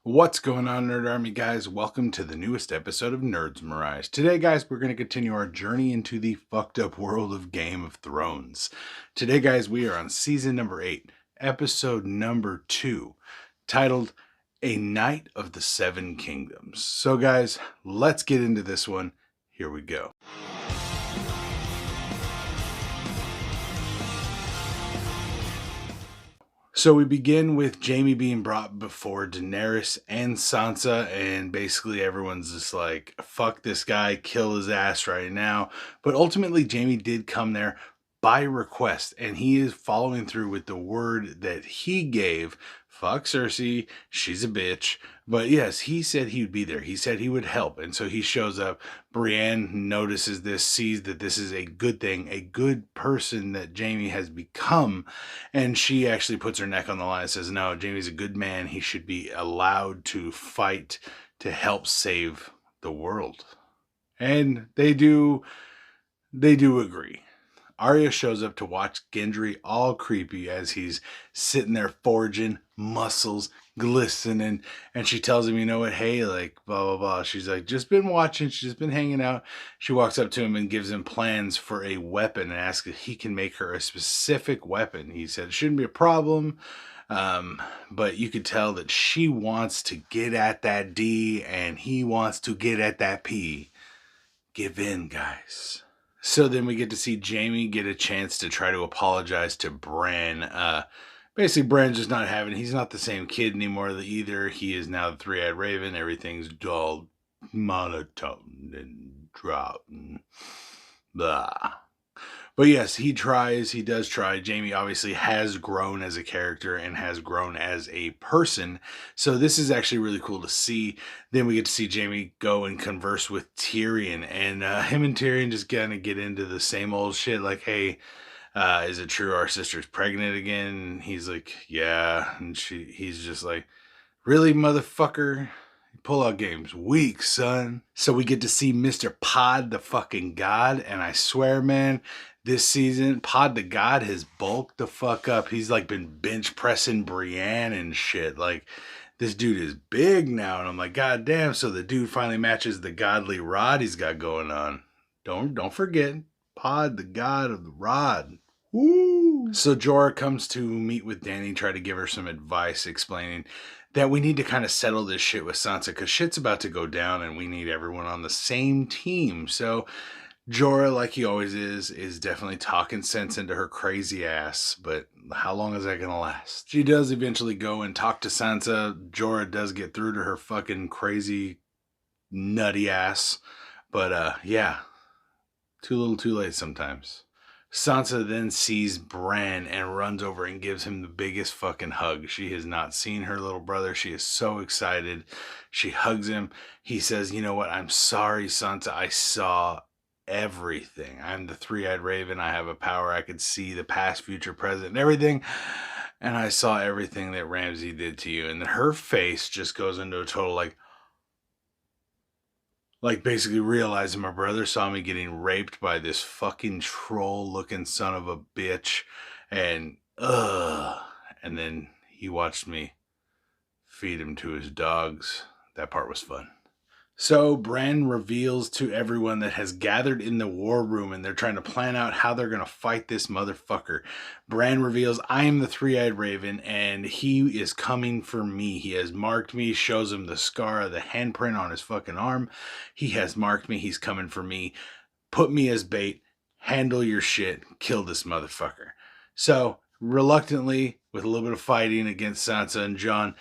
What's going on, Nerd Army guys? Welcome to the newest episode of Nerds Mirage. Today, guys, we're going to continue our journey into the fucked up world of Game of Thrones. Today, guys, we are on season number 8, episode number 2, titled A Knight of the Seven Kingdoms. So, guys, let's get into this one. Here we go. So we begin with Jaime being brought before Daenerys and Sansa, and basically everyone's just like, fuck this guy, kill his ass right now. But ultimately, Jaime did come there by request, and he is following through with the word that he gave. Fuck Cersei, she's a bitch. But yes, he said he would be there. He said he would help. And so he shows up. Brienne notices this, sees that this is a good thing, a good person that Jaime has become. And she actually puts her neck on the line and says, no, Jaime's a good man. He should be allowed to fight to help save the world. And they do agree. Arya shows up to watch Gendry all creepy as he's sitting there forging, muscles glistening, and she tells him, you know what, hey, like, blah, blah, blah. She's like, just been watching, she's just been hanging out. She walks up to him and gives him plans for a weapon and asks if he can make her a specific weapon. He said it shouldn't be a problem, but you could tell that she wants to get at that D and he wants to get at that P. Give in, guys. So then we get to see Jaime get a chance to try to apologize to Bran. Basically, Bran's just not having, he's not the same kid anymore either. He is now the three-eyed raven. Everything's dull, monotone, and drought, and blah. But yes, he does try. Jaime obviously has grown as a character and has grown as a person. So this is actually really cool to see. Then we get to see Jaime go and converse with Tyrion. And him and Tyrion just kind of get into the same old shit. Like, hey, is it true our sister's pregnant again? And he's like, yeah. And he's just like, really, motherfucker? Pull out games. Weak, son. So we get to see Mr. Pod the fucking God. And I swear, man, this season, Pod the God has bulked the fuck up. He's like been bench pressing Brienne and shit. Like, this dude is big now. And I'm like, God damn. So the dude finally matches the godly rod he's got going on. Don't forget, Pod the God of the rod. Woo! So Jorah comes to meet with Dany, try to give her some advice, explaining that we need to kind of settle this shit with Sansa because shit's about to go down and we need everyone on the same team. So Jorah, like he always is definitely talking sense into her crazy ass, but how long is that gonna last? She does eventually go and talk to Sansa. Jorah does get through to her fucking crazy, nutty ass, but yeah, too little too late sometimes. Sansa then sees Bran and runs over and gives him the biggest fucking hug. She has not seen her little brother. She is so excited. She hugs him. He says, you know what? I'm sorry, Sansa. I saw everything. I'm the three-eyed raven. I have a power. I could see the past, future, present, and everything. And I saw everything that Ramsay did to you. And then her face just goes into a total like basically realizing my brother saw me getting raped by this fucking troll looking son of a bitch. And then he watched me feed him to his dogs. That part was fun. So Bran reveals to everyone that has gathered in the war room and they're trying to plan out how they're going to fight this motherfucker. Bran reveals, I am the three-eyed raven and he is coming for me. He has marked me, shows him the scar of the handprint on his fucking arm. He has marked me. He's coming for me. Put me as bait. Handle your shit. Kill this motherfucker. So reluctantly, with a little bit of fighting against Sansa and Jon,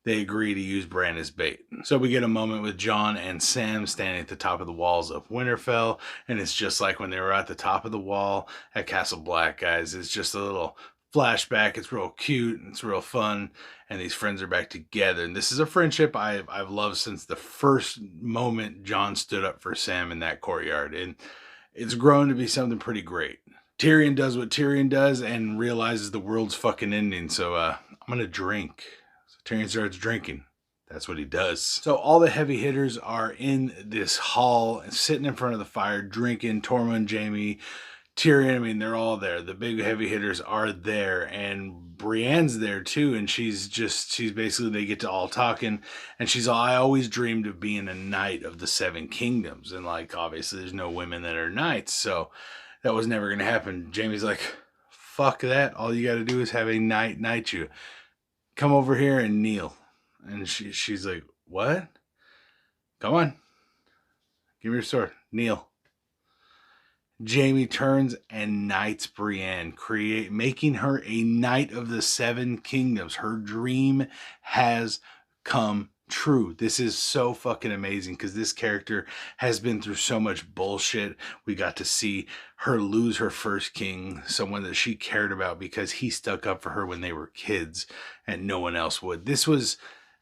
they agree to use Bran as bait. So we get a moment with Jon and Sam standing at the top of the walls of Winterfell. And it's just like when they were at the top of the wall at Castle Black, guys. It's just a little flashback. It's real cute and it's real fun. And these friends are back together. And this is a friendship I've loved since the first moment Jon stood up for Sam in that courtyard. And it's grown to be something pretty great. Tyrion does what Tyrion does and realizes the world's fucking ending. So I'm going to drink. Tyrion starts drinking. That's what he does. So all the heavy hitters are in this hall, sitting in front of the fire, drinking. Tormund, Jaime, Tyrion, I mean, they're all there. The big heavy hitters are there, and Brienne's there too. And she's basically, they get to all talking, and she's all, I always dreamed of being a knight of the Seven Kingdoms. And like, obviously, there's no women that are knights, so that was never going to happen. Jaime's like, fuck that. All you got to do is have a knight knight you. Come over here and kneel. And she's like, what? Come on. Give me your sword. Kneel. Jaime turns and knights Brienne, making her a knight of the Seven Kingdoms. Her dream has come true. This is so fucking amazing because this character has been through so much bullshit. We got to see her lose her first king, someone that she cared about, because he stuck up for her when they were kids and no one else would. This was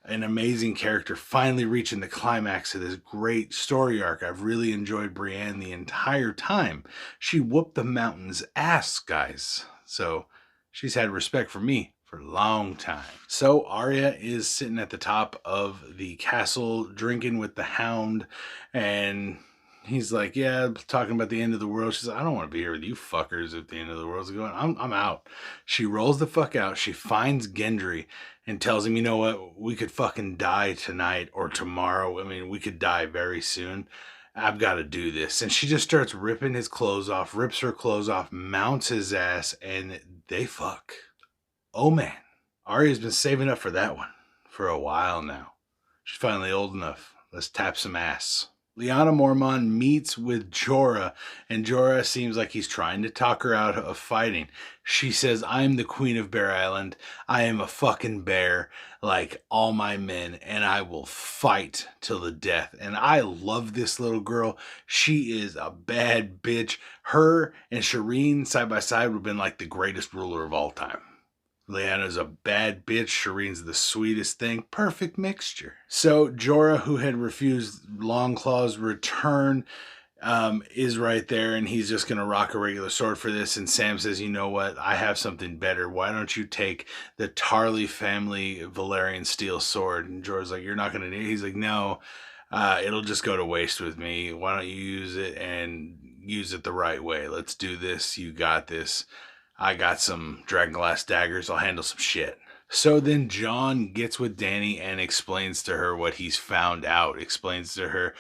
an amazing character finally reaching the climax of this great story arc. I've really enjoyed Brienne the entire time. She whooped the mountain's ass, guys. So she's had respect for me for a long time. So Arya is sitting at the top of the castle drinking with the Hound, and he's like, yeah, talking about the end of the world. She's like, I don't want to be here with you fuckers if the end of the world's going. I'm out. She rolls the fuck out. She finds Gendry and tells him, you know what? We could fucking die tonight or tomorrow. I mean, we could die very soon. I've got to do this. And she just starts ripping his clothes off, rips her clothes off, mounts his ass, and they fuck. Oh man. Arya's been saving up for that one for a while now. She's finally old enough. Let's tap some ass. Lyanna Mormont meets with Jorah, and Jorah seems like he's trying to talk her out of fighting. She says, I'm the queen of Bear Island. I am a fucking bear like all my men, and I will fight till the death. And I love this little girl. She is a bad bitch. Her and Shireen side by side would have been like the greatest ruler of all time. Lyanna's a bad bitch. Shireen's the sweetest thing. Perfect mixture. So Jorah, who had refused Longclaw's return, is right there, and he's just going to rock a regular sword for this. And Sam says, you know what? I have something better. Why don't you take the Tarly family Valyrian steel sword? And Jorah's like, you're not going to need it. He's like, no, it'll just go to waste with me. Why don't you use it and use it the right way? Let's do this. You got this. I got some dragonglass daggers. I'll handle some shit. So then Jon gets with Dany and explains to her what he's found out. Explains to her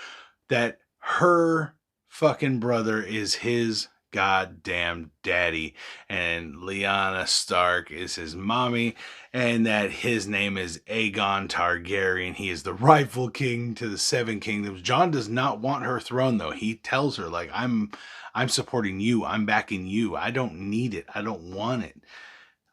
that her fucking brother is his goddamn daddy, and Lyanna Stark is his mommy, and that his name is Aegon Targaryen. He is the rightful king to the Seven Kingdoms. Jon does not want her throne, though. He tells her, like, I'm supporting you. I'm backing you. I don't need it. I don't want it.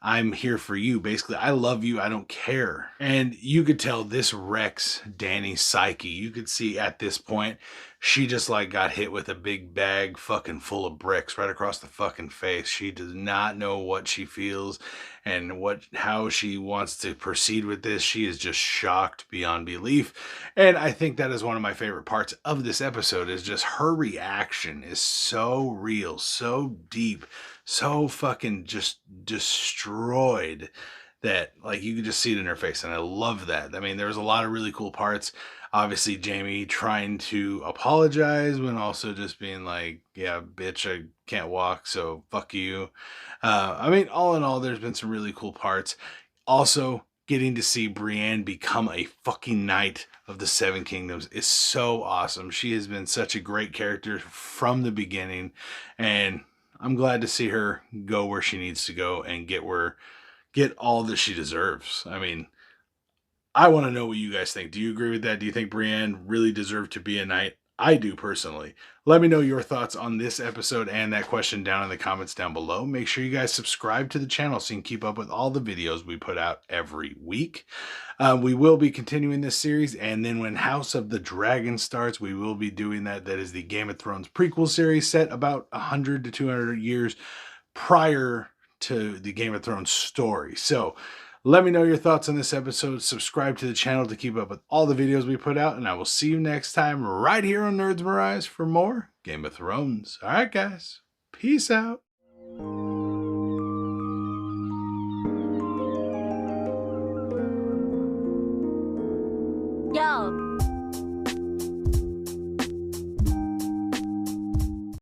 I'm here for you. Basically, I love you. I don't care. And you could tell this wrecks Dany's psyche. You could see at this point, she just like got hit with a big bag fucking full of bricks right across the fucking face. She does not know what she feels and how she wants to proceed with this. She is just shocked beyond belief. And I think that is one of my favorite parts of this episode, is just her reaction is so real, so deep, so fucking just destroyed that like you could just see it in her face. And I love that. I mean, there was a lot of really cool parts. Obviously, Jaime trying to apologize when also just being like, yeah, bitch, I can't walk, so fuck you. I mean, all in all, there's been some really cool parts. Also, getting to see Brienne become a fucking knight of the Seven Kingdoms is so awesome. She has been such a great character from the beginning, and I'm glad to see her go where she needs to go and get all that she deserves. I mean, I want to know what you guys think. Do you agree with that? Do you think Brienne really deserved to be a knight? I do personally. Let me know your thoughts on this episode and that question down in the comments down below. Make sure you guys subscribe to the channel so you can keep up with all the videos we put out every week. We will be continuing this series, and then when House of the Dragon starts, we will be doing that. That is the Game of Thrones prequel series set about 100 to 200 years prior to the Game of Thrones story. So let me know your thoughts on this episode. Subscribe to the channel to keep up with all the videos we put out, and I will see you next time right here on Nerds Mirage for more Game of Thrones. All right, guys. Peace out.